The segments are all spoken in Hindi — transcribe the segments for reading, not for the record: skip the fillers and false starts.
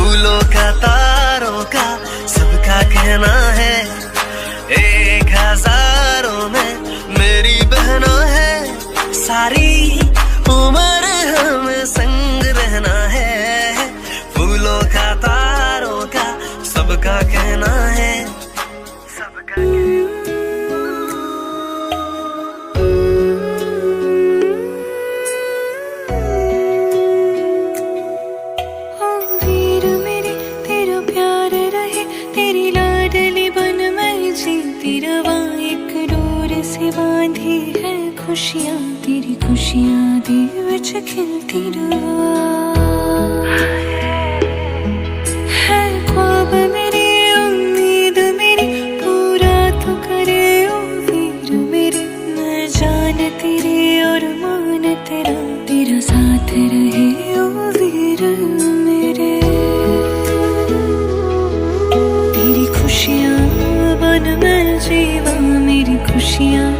फूलों का तारों का सबका कहना है, 1000 में मेरी बहना है। सारी उम्र हमें संग रहना है, फूलों का तारों का सबका कहना है, सबका कहना। बांधी है खुशियाँ तेरी, खुशियाँ दी विच खिलती है ख्वाब मेरी, उम्मीद मेरी पूरा तो करे ओ वीर मेरे। मैं जान तेरी और मान तेरा, तेरा साथ रहे ओ वीर मेरे। तेरी खुशियाँ बन मैं जीवा, मेरी खुशियाँ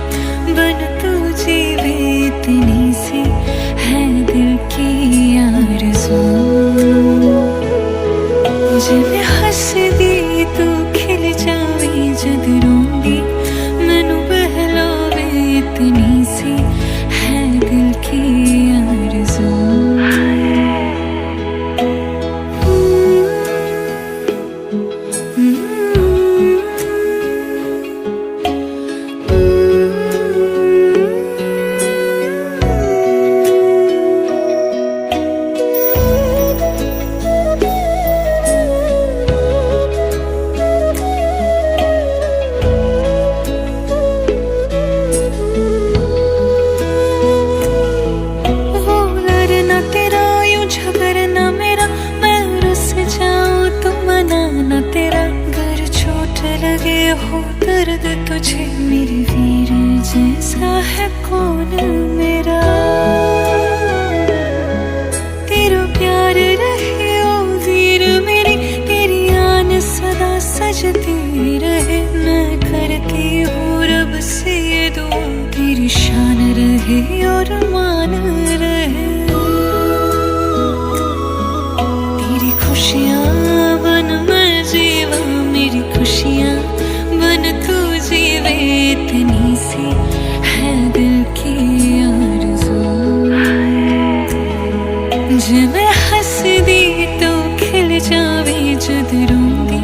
बन तू जीवे, इतनी सी है दिल की आरज़ू। जब हंसदी तू खिल जावे, जद रोंदी मैनू बहलावे, इतनी सी है दिल की आरज़ू। हो दर्द तुझे मेरे वीर जैसा है कौन मेरा। तेरा प्यार रहे ओ वीर मेरी, तेरी आन सदा सजती रहे। मैं करती हूँ रब से ये दुआ, तेरी शान रहे और मान रहे। तेरी खुशियाँ बन मैं जीवा, मेरी खुशियाँ बन तू जीवे, इतनी सी है दिल की आरज़ू। जब हंसदी तो खिल जावे, जद रोंदी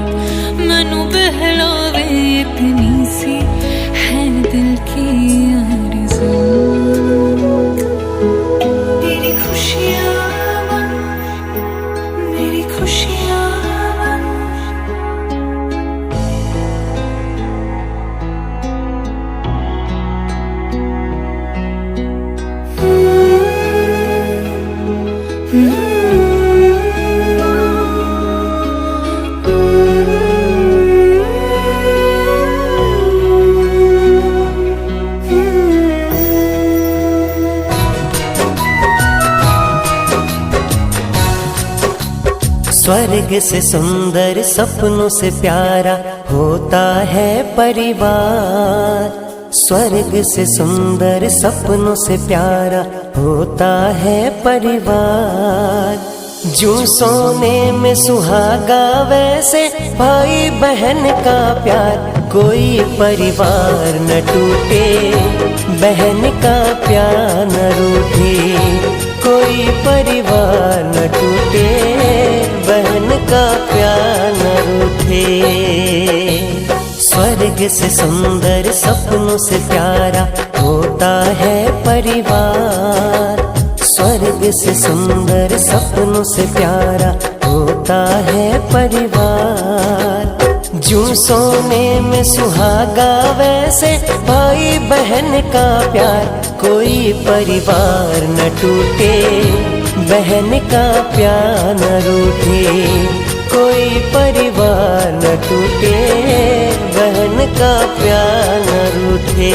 मैनू बहलावे, इतनी सी है दिल की आरज़ू। तेरी खुशियाँ बन मेरी खुशियाँ बन। स्वर्ग से सुंदर सपनों से प्यारा होता है परिवार। स्वर्ग से सुंदर सपनों से प्यारा होता है परिवार। जो सोने में सुहागा वैसे भाई बहन का प्यार, कोई परिवार न टूटे, बहन का प्यार न रूठे। कोई परिवार न टूटे, बहन का प्यार न रूठे। स्वर्ग से सुंदर सपनों से प्यारा होता है परिवार। स्वर्ग से सुंदर सपनों से प्यारा होता है परिवार। जो सोने में सुहागा वैसे भाई बहन का प्यार, कोई परिवार न टूटे, बहन का प्यार न रूठे। कोई परिवार न टूटे, बहन का प्यार न रूठे।